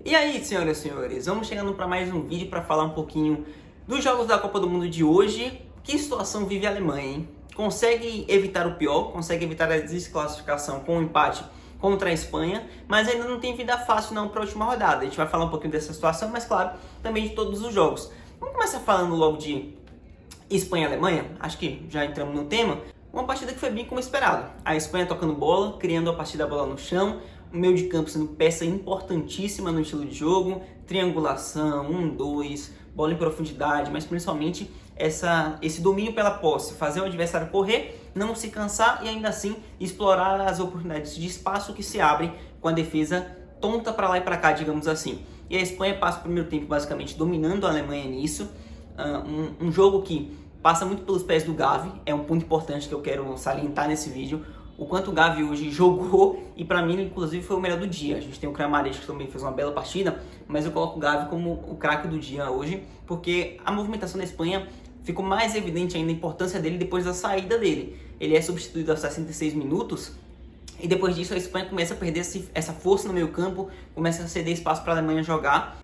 E aí, senhoras e senhores, vamos chegando para mais um vídeo para falar um pouquinho dos jogos da Copa do Mundo de hoje. Que situação vive a Alemanha, hein? Consegue evitar o pior, consegue evitar a desclassificação com um empate contra a Espanha, mas ainda não tem vida fácil não para a última rodada. A gente vai falar um pouquinho dessa situação, mas claro, também de todos os jogos. Vamos começar falando logo de Espanha e Alemanha, acho que já entramos no tema. Uma partida que foi bem como esperado. A Espanha tocando bola, criando a partir da bola no chão, o meio de campo sendo peça importantíssima no estilo de jogo, triangulação, 1-2, bola em profundidade, mas principalmente esse domínio pela posse, fazer o adversário correr, não se cansar e ainda assim explorar as oportunidades de espaço que se abrem com a defesa tonta para lá e para cá, digamos assim. E a Espanha passa o primeiro tempo basicamente dominando a Alemanha nisso, um jogo que passa muito pelos pés do Gavi, é um ponto importante que eu quero salientar nesse vídeo, o quanto o Gavi hoje jogou e para mim inclusive foi o melhor do dia. A gente tem o Kramaric que também fez uma bela partida, mas eu coloco o Gavi como o craque do dia hoje, porque a movimentação da Espanha ficou mais evidente ainda a importância dele depois da saída dele. Ele é substituído aos 66 minutos e depois disso a Espanha começa a perder essa força no meio campo, começa a ceder espaço para a Alemanha jogar,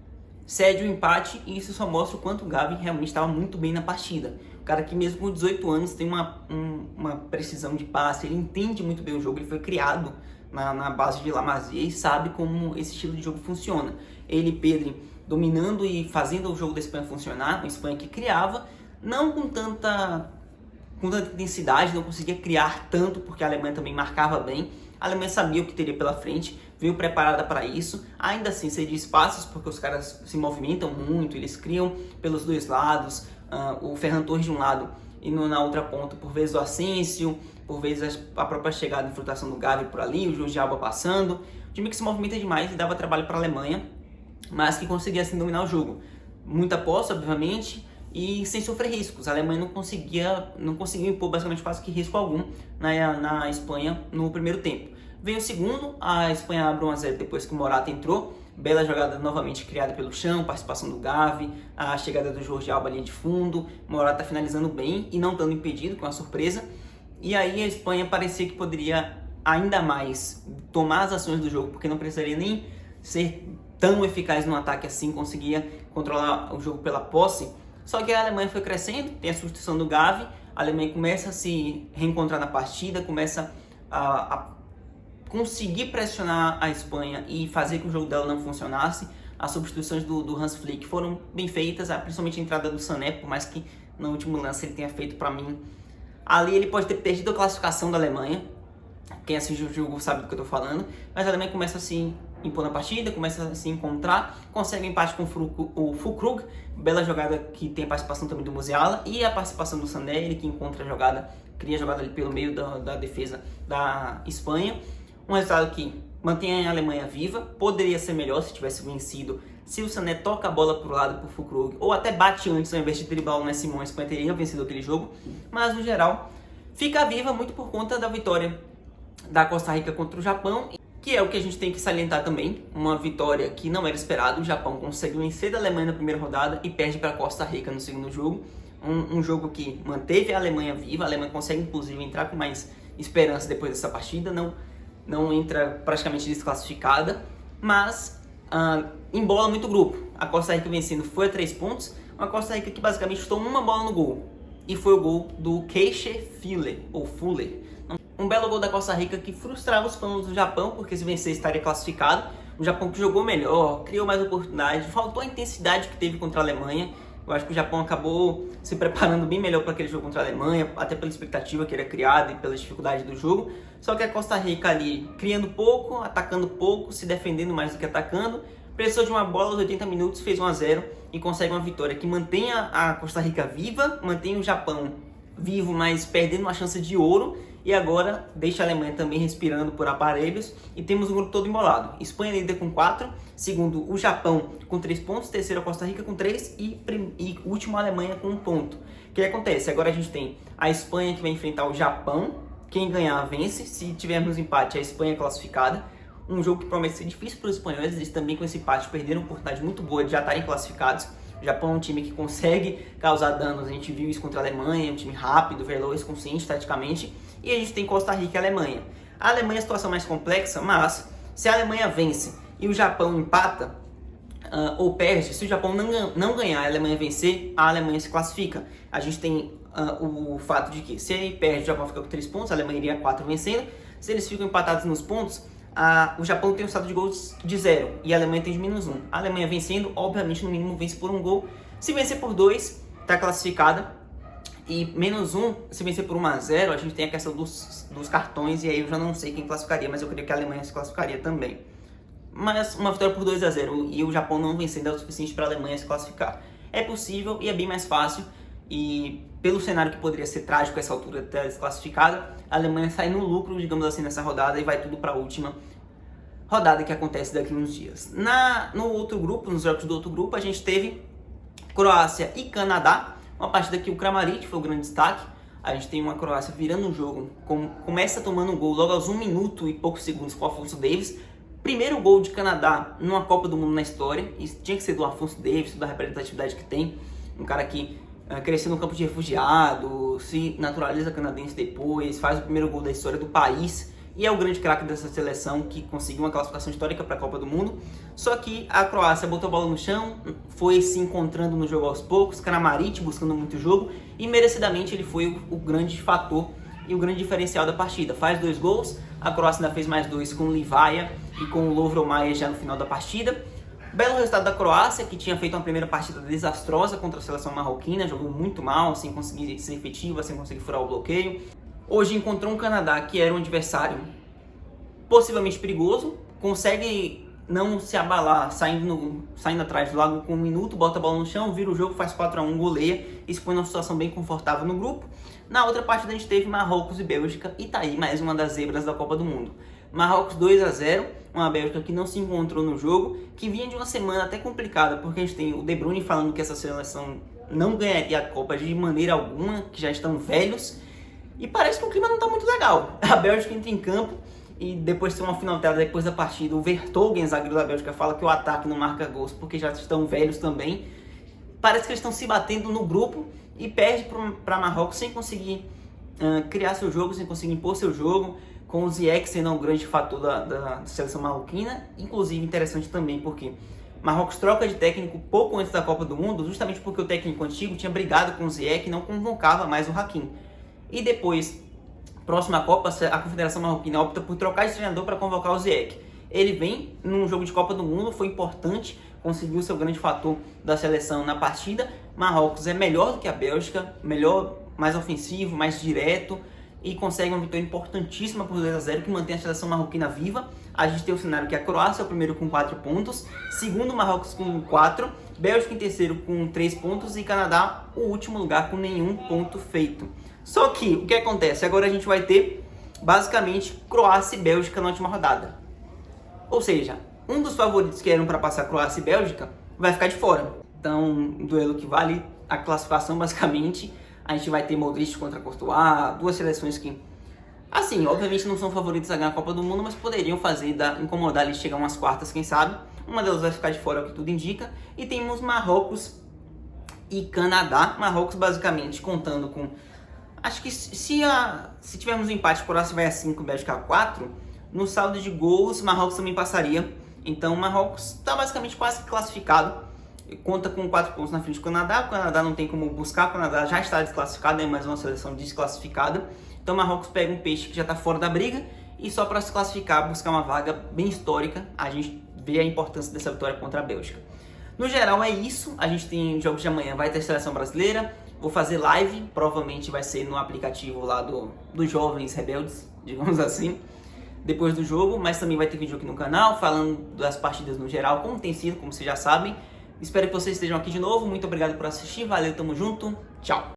cede o empate e isso só mostra o quanto o Gavi realmente estava muito bem na partida. O cara que mesmo com 18 anos tem uma precisão de passe, ele entende muito bem o jogo, ele foi criado na base de La Masia e sabe como esse estilo de jogo funciona. Ele e Pedri dominando e fazendo o jogo da Espanha funcionar, uma Espanha que criava, não com tanta intensidade, não conseguia criar tanto porque a Alemanha também marcava bem. A Alemanha sabia o que teria pela frente, veio preparada para isso, ainda assim cedia espaços porque os caras se movimentam muito, eles criam pelos dois lados, o Ferran Torres de um lado e na outra ponta, por vezes o Asensio, por vezes a própria chegada e infiltração do Gavi por ali, o Jordi Alba passando, um time que se movimenta demais e dava trabalho para a Alemanha, mas que conseguia assim dominar o jogo. Muita posse, obviamente, e sem sofrer riscos. A Alemanha não conseguia impor basicamente quase que risco algum na Espanha no primeiro tempo. Vem o segundo, a Espanha abre 1-0 depois que o Morata entrou. Bela jogada novamente criada pelo chão, participação do Gavi, a chegada do Jordi Alba ali de fundo, Morata finalizando bem e não estando impedido, com uma surpresa. E aí a Espanha parecia que poderia ainda mais tomar as ações do jogo, porque não precisaria nem ser tão eficaz no ataque assim, conseguia controlar o jogo pela posse. Só que a Alemanha foi crescendo, tem a substituição do Gavi, a Alemanha começa a se reencontrar na partida, começa a conseguir pressionar a Espanha e fazer que o jogo dela não funcionasse. As substituições do Hans Flick foram bem feitas, principalmente a entrada do Sané, por mais que no último lance ele tenha feito para mim. Ali ele pode ter perdido a classificação da Alemanha, quem assistiu o jogo sabe do que eu estou falando, mas a Alemanha começa a se impor na partida, começa a se encontrar, consegue um empate com o Füllkrug, bela jogada que tem a participação também do Musiala e a participação do Sané, ele que encontra a jogada, cria a jogada ali pelo meio da defesa da Espanha. Um resultado que mantém a Alemanha viva, poderia ser melhor se tivesse vencido, se o Sané toca a bola para o lado para o Füllkrug, ou até bate antes ao invés de driblar o Simon, a Espanha teria vencido aquele jogo, mas no geral fica viva muito por conta da vitória da Costa Rica contra o Japão, que é o que a gente tem que salientar também, uma vitória que não era esperada. O Japão conseguiu vencer da Alemanha na primeira rodada e perde para a Costa Rica no segundo jogo, um jogo que manteve a Alemanha viva, a Alemanha consegue inclusive entrar com mais esperança depois dessa partida, não entra praticamente desclassificada, mas embola muito o grupo. A Costa Rica vencendo foi a 3 pontos, uma Costa Rica que basicamente chutou uma bola no gol, e foi o gol do Keiichi Fuller. Um belo gol da Costa Rica que frustrava os planos do Japão, porque se vencer estaria classificado. O Japão que jogou melhor, criou mais oportunidades, faltou a intensidade que teve contra a Alemanha. Eu acho que o Japão acabou se preparando bem melhor para aquele jogo contra a Alemanha, até pela expectativa que era criada e pela dificuldade do jogo. Só que a Costa Rica ali criando pouco, atacando pouco, se defendendo mais do que atacando, precisou de uma bola aos 80 minutos, fez 1-0 e consegue uma vitória que mantém a Costa Rica viva, mantém o Japão vivo, mas perdendo uma chance de ouro, e agora deixa a Alemanha também respirando por aparelhos, e temos um grupo todo embolado. Espanha líder com 4, segundo o Japão com 3 pontos, terceiro a Costa Rica com 3 e último a Alemanha com 1 ponto. O que acontece? Agora a gente tem a Espanha que vai enfrentar o Japão, quem ganhar vence, se tivermos empate a Espanha é classificada. Um jogo que promete ser difícil para os espanhóis, eles também com esse empate perderam uma oportunidade muito boa de já estarem classificados. O Japão é um time que consegue causar danos, a gente viu isso contra a Alemanha, é um time rápido, veloz, consciente taticamente, e a gente tem Costa Rica e Alemanha. A Alemanha é a situação mais complexa, mas se a Alemanha vence e o Japão empata, ou perde. Se o Japão não ganhar, a Alemanha vencer, a Alemanha se classifica. A gente tem o fato de que se ele perde, o Japão fica com 3 pontos, a Alemanha iria 4 vencendo. Se eles ficam empatados nos pontos, o Japão tem um saldo de gols de 0 e a Alemanha tem de -1. A Alemanha vencendo, obviamente, no mínimo vence por 1 gol. Se vencer por 2, está classificada. E -1, se vencer por 1-0, a gente tem a questão dos cartões, e aí eu já não sei quem classificaria, mas eu creio que a Alemanha se classificaria também. Mas uma vitória por 2-0 e o Japão não vencendo é o suficiente para a Alemanha se classificar. É possível e é bem mais fácil, e pelo cenário que poderia ser trágico essa altura até desclassificada, a Alemanha sai no lucro, digamos assim, nessa rodada, e vai tudo para a última rodada que acontece daqui a uns dias. No outro grupo, nos jogos do outro grupo, a gente teve Croácia e Canadá, uma partida que o Kramaric foi o grande destaque. A gente tem uma Croácia virando o jogo, começa tomando um gol logo aos 1 minuto e poucos segundos com o Afonso Davies. Primeiro gol de Canadá numa Copa do Mundo na história, e tinha que ser do Afonso Davies, da representatividade que tem. Um cara que cresceu no campo de refugiado, se naturaliza canadense depois, faz o primeiro gol da história do país, e é o grande craque dessa seleção que conseguiu uma classificação histórica para a Copa do Mundo. Só que a Croácia botou a bola no chão, foi se encontrando no jogo aos poucos, Kramaric buscando muito jogo, e merecidamente ele foi o grande fator e o grande diferencial da partida. Faz 2 gols, a Croácia ainda fez mais 2 com o Livaja e com o Lovro Maia já no final da partida. Belo resultado da Croácia, que tinha feito uma primeira partida desastrosa contra a seleção marroquina, jogou muito mal, sem conseguir ser efetiva, sem conseguir furar o bloqueio. Hoje encontrou um Canadá que era um adversário possivelmente perigoso, consegue não se abalar, saindo atrás logo com 1 minuto, bota a bola no chão, vira o jogo, faz 4-1, goleia e se põe numa situação bem confortável no grupo. Na outra partida a gente teve Marrocos e Bélgica, e tá aí mais uma das zebras da Copa do Mundo. Marrocos 2-0, uma Bélgica que não se encontrou no jogo, que vinha de uma semana até complicada, porque a gente tem o De Bruyne falando que essa seleção não ganharia a Copa de maneira alguma, que já estão velhos, e parece que o clima não está muito legal. A Bélgica entra em campo e depois tem uma finaltada depois da partida. O Vertonghen, zagueiro da Bélgica, fala que o ataque não marca gols porque já estão velhos também. Parece que eles estão se batendo no grupo e perde para Marrocos sem conseguir criar seu jogo, sem conseguir impor seu jogo, com o Ziyech sendo um grande fator da seleção marroquina. Inclusive interessante também porque Marrocos troca de técnico pouco antes da Copa do Mundo, justamente porque o técnico antigo tinha brigado com o Ziyech e não convocava mais o Hakim. E depois, próxima Copa, a Confederação Marroquina opta por trocar de treinador para convocar o Ziyech. Ele vem num jogo de Copa do Mundo, foi importante, conseguiu ser o grande fator da seleção na partida. Marrocos é melhor do que a Bélgica, melhor, mais ofensivo, mais direto, e consegue uma vitória importantíssima por 2-0, que mantém a seleção marroquina viva. A gente tem o cenário que a Croácia é o primeiro com 4 pontos, segundo Marrocos com 4, Bélgica em terceiro com 3 pontos e Canadá o último lugar com nenhum ponto feito. Só que, o que acontece? Agora a gente vai ter, basicamente, Croácia e Bélgica na última rodada. Ou seja, um dos favoritos que eram para passar Croácia e Bélgica vai ficar de fora. Então, um duelo que vale a classificação, basicamente. A gente vai ter Modric contra Courtois, 2 seleções que, assim, obviamente não são favoritos a ganhar a Copa do Mundo, mas poderiam incomodar eles chegar umas quartas, quem sabe. Uma delas vai ficar de fora, é o que tudo indica. E temos Marrocos e Canadá. Marrocos, basicamente, contando com... Acho que se tivermos um empate, Croácia vai a 5, Bélgica a 4, no saldo de gols, Marrocos também passaria. Então, Marrocos está basicamente quase classificado. Conta com 4 pontos na frente do Canadá. O Canadá não tem como buscar, o Canadá já está desclassificado, é mais uma seleção desclassificada. Então, Marrocos pega um peixe que já está fora da briga e só para se classificar, buscar uma vaga bem histórica, a gente vê a importância dessa vitória contra a Bélgica. No geral é isso, a gente tem jogos de amanhã, vai ter seleção brasileira. Vou fazer live, provavelmente vai ser no aplicativo lá dos Jovens Rebeldes, digamos assim, depois do jogo, mas também vai ter vídeo aqui no canal, falando das partidas no geral, como tem sido, como vocês já sabem. Espero que vocês estejam aqui de novo, muito obrigado por assistir, valeu, tamo junto, tchau!